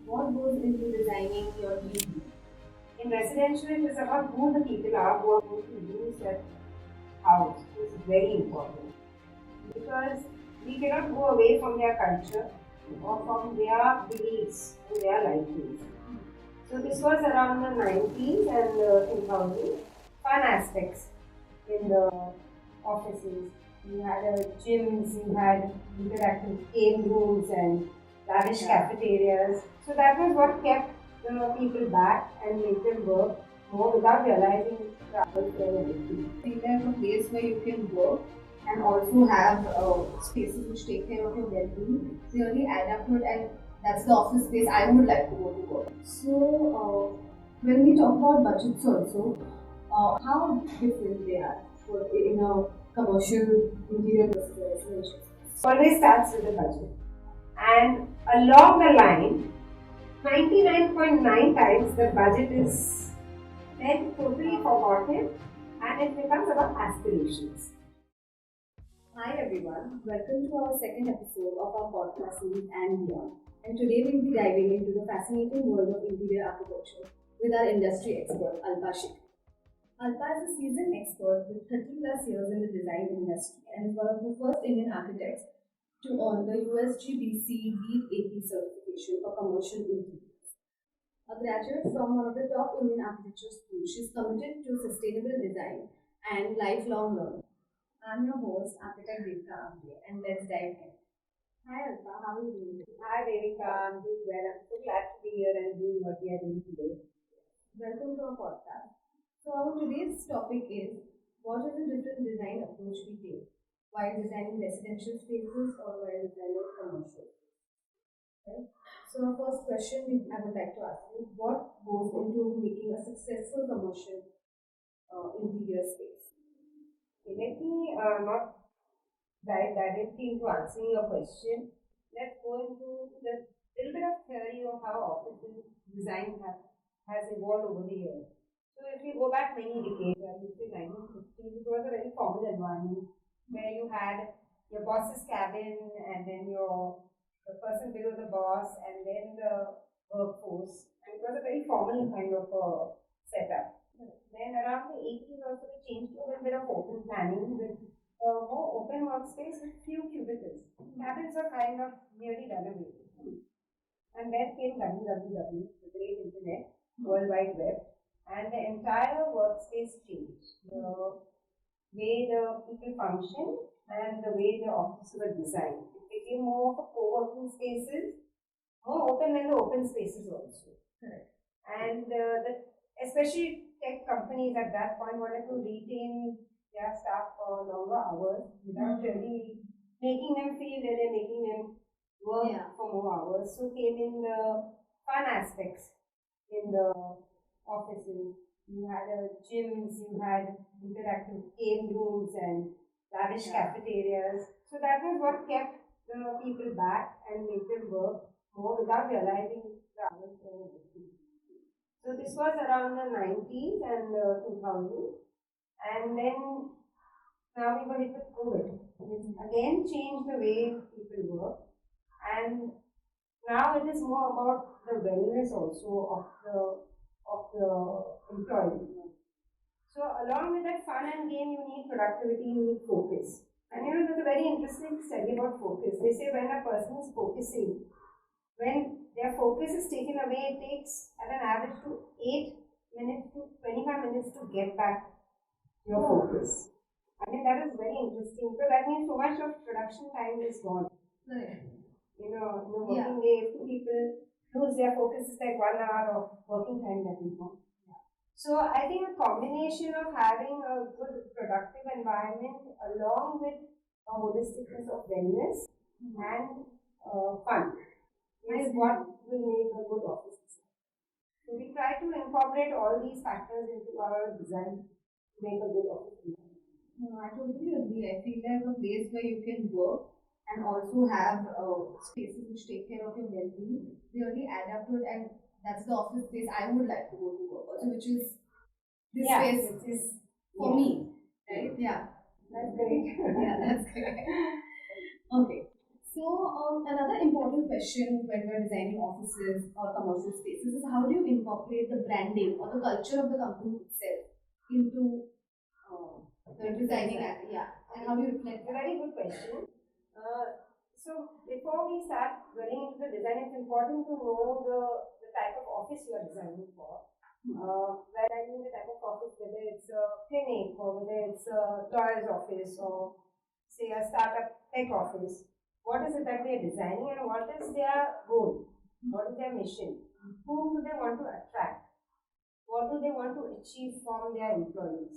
What goes into designing your dream? In residential, it is about who the people are who are going to use that house. This is very important because we cannot go away from their culture or from their beliefs and their likings. So this was around the 90s and 2000s. Fun aspects in the offices. You had gyms, you had interactive game rooms and lavish cafeterias. So that was what kept the people back and made them work more without realizing the hours were everything. Feel like a place where you can work and also have spaces which take care of your well-being really add up to it, and that's the office space I would like to go to work. So when we talk about budgets also, how different they are in a commercial interior versus a residential. Always starts with the budget, and along the line, 99.9 times the budget is then totally forgotten, and it becomes about aspirations. Hi everyone, welcome to our second episode of our podcast series and beyond. And today we'll be diving into the fascinating world of interior architecture with our industry expert Alpa Shikre. Alpa is a seasoned expert with 30 plus years in the design industry and is one of the first Indian architects to earn the USGBC LEED AP certification for commercial interiors. A graduate from one of the top Indian architecture schools, she is committed to sustainable design and lifelong learning. I'm your host, architect Devika Ambre, and let's dive in. Hi Alpa, how are you doing? Hi Devika, I'm doing well. I'm so glad to be here and doing what we are doing today. Welcome to our podcast. So our today's topic is, what is the different design approach we take while designing residential spaces or while designing commercial? Okay. So our first question I would like to ask you, what goes into making a successful commercial interior space? Let me not dive directly into answering your question. Let's go into the little bit of theory of how office design has evolved over the years. So if you go back many decades, I would say 1950s, it was a very formal environment where you had your boss's cabin and then the person below the boss and then the workforce. And it was a very formal kind of setup. Then around the 80s also we changed to a little bit of open planning with more open workspace with few cubicles. Cabins are kind of nearly done away. And then came www, the great internet, World Wide Web, and the entire workspace changed. The way the people function and the way the offices were designed. It became more of a co-working spaces, more open than the open spaces also. Correct. And especially tech companies at that point wanted to retain their staff for longer hours without really making them feel that they're making them work for more hours. So came in the fun aspects in the offices. You had gyms, you had interactive game rooms and lavish cafeterias. So that was what kept the people back and made them work more without realizing the hours were working. So this was around the 90s and 2000s. And then now we were hit with COVID. It again changed the way people work. And now it is more about the wellness also of the employee. So along with that fun and game, you need productivity, you need focus. And there's a very interesting study about focus. They say when a person is focusing, when their focus is taken away, it takes at an average to 8 minutes to 25 minutes to get back your focus. I mean, that is very interesting because that means so much of production time is gone. Right. In a working day, if people lose their focus, it's like 1 hour of working time that is gone. So I think a combination of having a good productive environment along with a holisticness of wellness and fun is what will make a good office design. So we try to incorporate all these factors into our design to make a good office design. No, I totally agree. I feel like a place where you can work and also have spaces which take care of your well-being really add up to it, and that's the office space I would like to go to work also, which is this space is for me, right? Yeah, that's great. Yeah, that's great. Okay, So, another important question when we're designing offices or commercial spaces is how do you incorporate the branding or the culture of the company itself into the designing act? Yeah, and how do you reflect? It's a very good question. So before we start running into the design, it's important to know the type of office you are designing for. Where I mean the type of office, whether it's a clinic or whether it's a lawyer's office or say a startup tech office. What is it that they are designing and what is their goal? What is their mission? Whom do they want to attract? What do they want to achieve from their employees?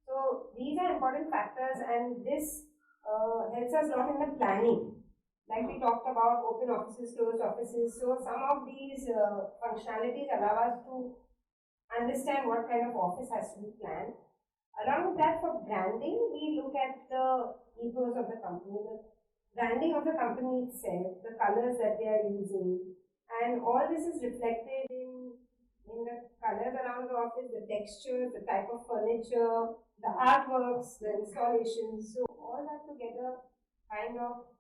So these are important factors, and this helps us a lot in the planning. Like we talked about open offices, closed offices. So some of these functionalities allow us to understand what kind of office has to be planned. Along with that, for branding, we look at the ethos of the company, the branding of the company itself, the colors that they are using, and all this is reflected in the colors around the office, the textures, the type of furniture, the artworks, the installations. So all that together kind of,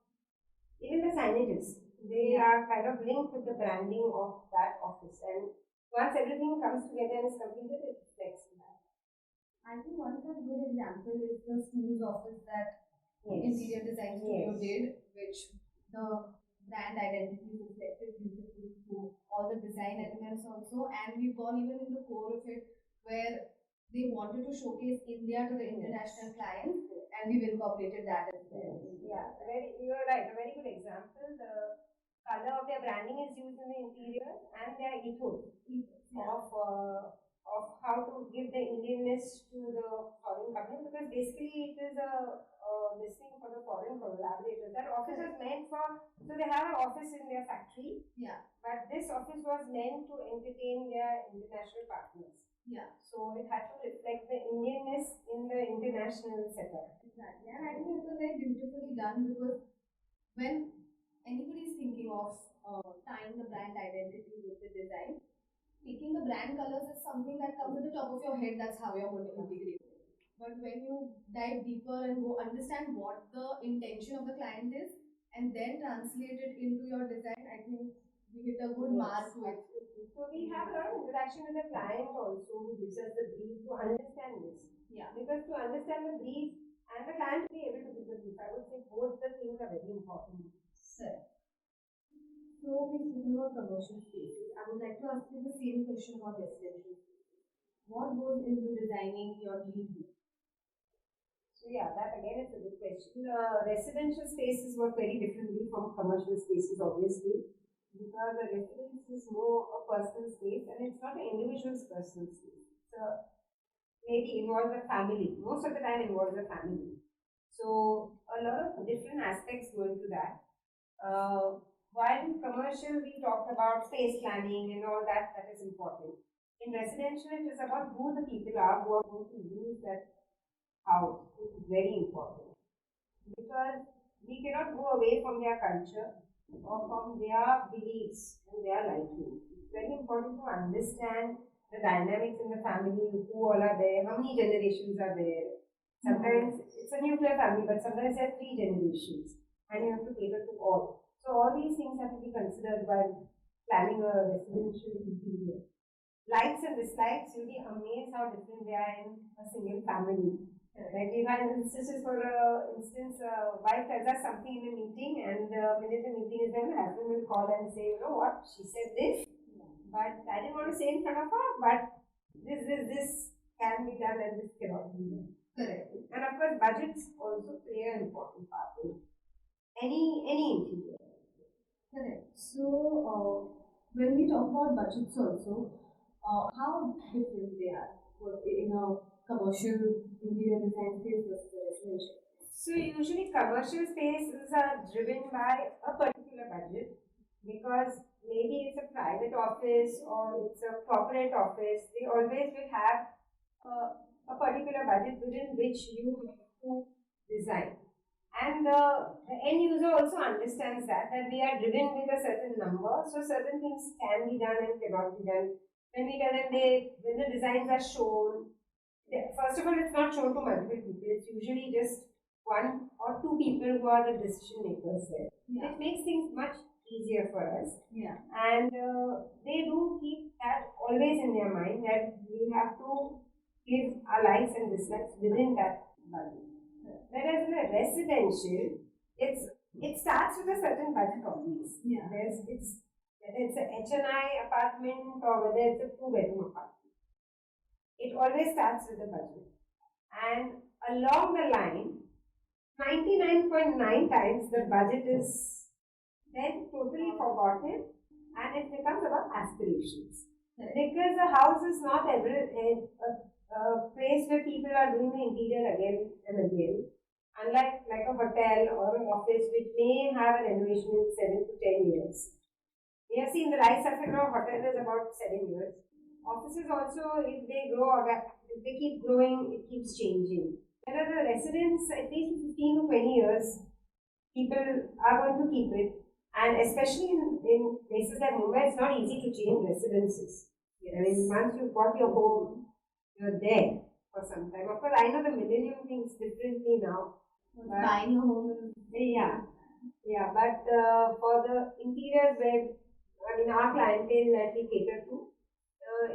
even the signages, they are kind of linked with the branding of that office. And once everything comes together and is completed, it reflects in that. I think one such good example is the school's office that interior design studio did, which the brand identity is reflected beautifully through all the design elements also, and we've gone even in the core of it where they wanted to showcase India to the international clients, and we've incorporated that as well. Yeah, you're right. A very good example. The color of their branding is used in the interior and their ethos of how to give the Indianness to the foreign company, because basically it is this thing for the foreign collaborators. That office was meant for, so they have an office in their factory. Yeah. But this office was meant to entertain their international partners. Yeah. So it had to reflect the Indianness in the international setup. Exactly. And I think it was very beautifully done because when anybody is thinking of tying the brand identity with the design, picking the brand colors is something that comes at the top of your head. That's how you're going to integrate it. But when you dive deeper and go understand what the intention of the client is and then translate it into your design, I think we hit a good mark with. So we have a lot of interaction with the client also who gives us the brief to understand this. Yeah. Because to understand the brief and the client to be able to give the brief, I would say both the things are very important. Sir. So we've spoken about commercial spaces. I would like to ask you the same question about residential spaces. What goes into designing your dream home? So yeah, that again is a good question. Residential spaces work very differently from commercial spaces, obviously, because a residence is more a personal space and it's not an individual's personal space. So maybe involves a family. Most of the time involves a family. So a lot of different aspects go into that. While in commercial we talked about space planning and all that, that is important. In residential, it is about who the people are who are going to use that house. It is very important because we cannot go away from their culture or from their beliefs and their liking. It's very important to understand the dynamics in the family, who all are there, how many generations are there. Sometimes it's a nuclear family, but sometimes there are 3 generations and you have to cater to all. So all these things have to be considered while planning a residential interior. Likes and dislikes, you'll be amazed how different they are in a single family. Like we've had instances for instance, wife tells us something in a meeting, and the minute the meeting is done, husband will call and say, you know what, she said this, but I didn't want to say in front of her, but this can be done and this cannot be done. Correct. And of course, budgets also play an important part in any interior. Correct. So when we talk about budgets also, how different they are in a commercial interior design space versus a residential? So usually commercial spaces are driven by a particular budget because maybe it's a private office or it's a corporate office. They always will have a particular budget within which you have to design. And the end user also understands that we are driven with a certain number, so certain things can be done and cannot be done. When we tell them when the designs are shown, first of all, it's not shown to multiple people. It's usually just 1 or 2 people who are the decision makers there. Yeah. which makes things much easier for us. Yeah. And they do keep that always in their mind that we have to give our likes and dislikes within that budget. Whereas in a residential, it starts with a certain budget always. Yeah. It's whether it's a HNI apartment or whether it's a two-bedroom apartment. It always starts with a budget. And along the line, 99.9 times the budget is then totally forgotten and it becomes about aspirations. Because the house is not a place where people are doing the interior again and again. Unlike like a hotel or an office which may have an renovation in 7 to 10 years. We have seen the life cycle of hotel is about 7 years. Offices also, if they grow, if they keep growing, it keeps changing. Whereas the residents, at least 15 to 20 years, people are going to keep it. And especially in places like Mumbai, it's not easy to change residences. Yes. I mean, once you've got your home, you're there for some time. Of course, I know the millennium thinks differently now. Buying a home. Yeah, but for the interiors where, I mean, our clientele that we cater to,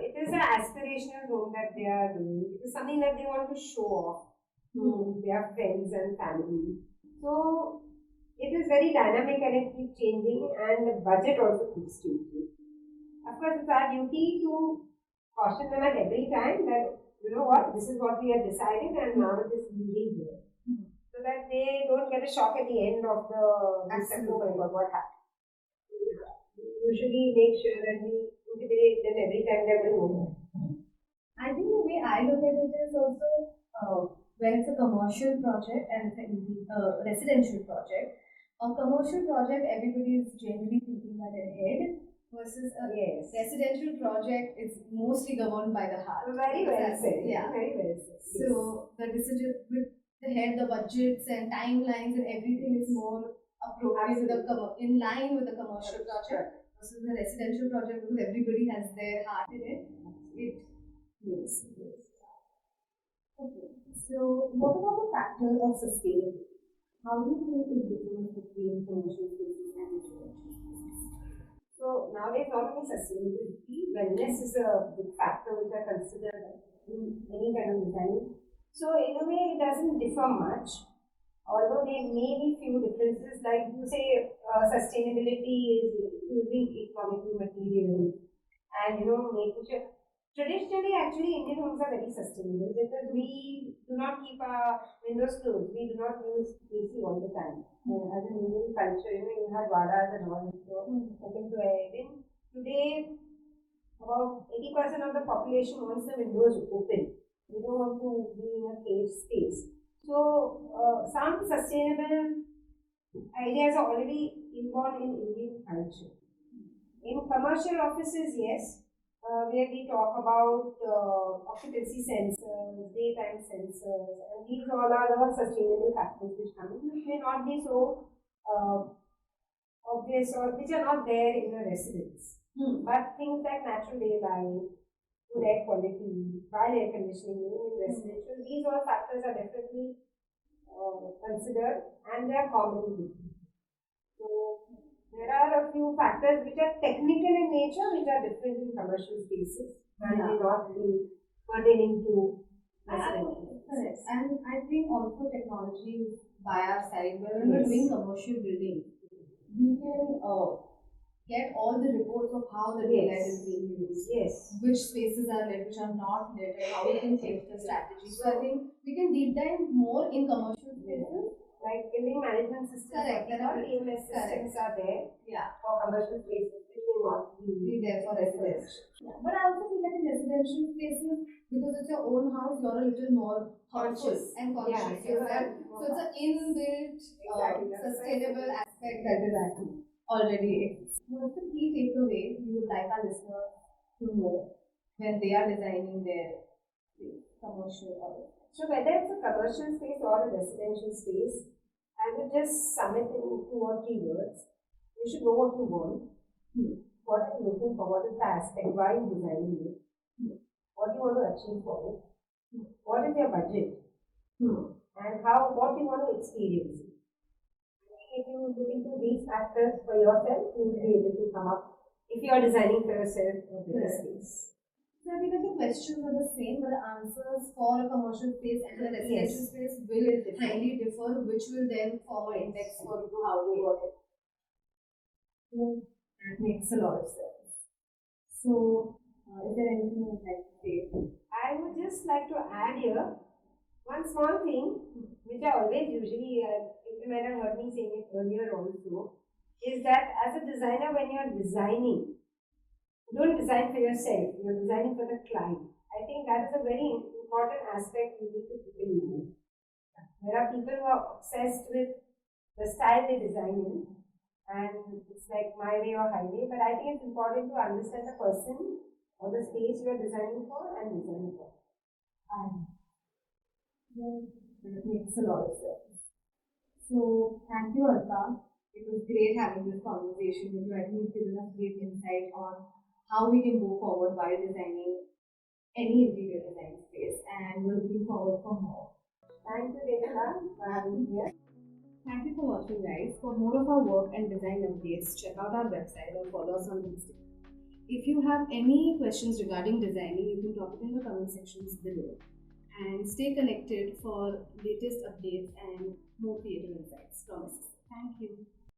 it is an aspirational home that they are doing. It is something that they want to show off to their friends and family. So, it is very dynamic and it keeps changing, and the budget also keeps changing. Of course, it's our duty to caution them at every time that, you know what, this is what we have decided and now it is leading here. So that they don't get a shock at the end of the Absolutely. oh my God, what happened. We usually make sure that we integrate them every time they're going over. I think the way I look at it is also when it's a commercial project and it's a residential project. A commercial project, everybody is generally thinking by their head, versus a residential project is mostly governed by the heart. Very well said. Yeah. Very well said. So the decision with the head, the budgets and timelines and everything is more appropriate in line with the commercial project versus the residential project, because everybody has their heart in it. Yes. Okay. So what about the factor of sustainability? How do you think is the difference between commercial spaces and residential spaces? So nowadays, not only sustainability, wellness is a big factor which I consider in any kind of design. So in a way, it doesn't differ much. Although there may be few differences, like you say, sustainability is using economical materials and making sure. Traditionally, actually, Indian homes are very sustainable because we do not keep our windows closed. We do not use AC all the time. As an Indian culture, you had vadas and all, open to air. Then today, about 80% of the population wants the windows open. They don't want to be in a caged space. So, some sustainable ideas are already inborn in Indian culture. In commercial offices, yes, where we talk about occupancy sensors, daytime sensors, and these all are the sustainable factors which come in, which may not be so obvious or which are not there in a residence. But things like natural daylight, good air quality, while air conditioning, in residential, these all factors are definitely considered and they are common. So, there are a few factors which are technical in nature, which are different in commercial spaces and may not be pertaining to residential. Correct. And I think also technology is by our side. When we're doing commercial building, we can get all the reports of how the daylight is being used, which spaces are lit, which are not lit, and how we can change the strategy. So I think we can deep dive more in commercial spaces. Like building management systems, all EMS systems are there for commercial spaces, which may not be there for residential. But I also feel like in residential spaces, because it's your own house, you're a little more conscious and conscious. So it's an inbuilt, sustainable aspect that is already exists. What's the key takeaway you would like our listeners to know when they are designing their commercial or? So whether it's a commercial space or a residential space, I would just sum it in 2 or 3 words. You should know what you want. What are you looking for? What is the aspect? Why are you designing it? What do you want to achieve for it? What is your budget? And what you want to experience. if you look into these factors for yourself, you will be able to come up if you are designing for yourself a bigger space. So I think that the questions are the same, but the answers for a commercial space and a residential space will highly differ, which will then form an index for how we work it. That makes a lot of sense. So, is there anything you would like to say? I would just like to add here one small thing, which I always usually, you might have heard me saying it earlier also, is that as a designer, when you're designing, don't design for yourself, you're designing for the client. I think that is a very important aspect you need to keep in mind. There are people who are obsessed with the style they design in, and it's like my way or highway, but I think it's important to understand the person or the space you are designing for and design for. That makes a lot of sense. So, thank you, Alpa. It was great having this conversation with you. I think you've given us great insight on how we can go forward while designing any interior design space, and we're looking forward for more. Thank you, Devika, for having me here. Thank you for watching, guys. For more of our work and design updates, check out our website or follow us on Instagram. If you have any questions regarding designing, you can drop it in the comment sections below. And stay connected for latest updates and more creative insights. Promise. Thank you.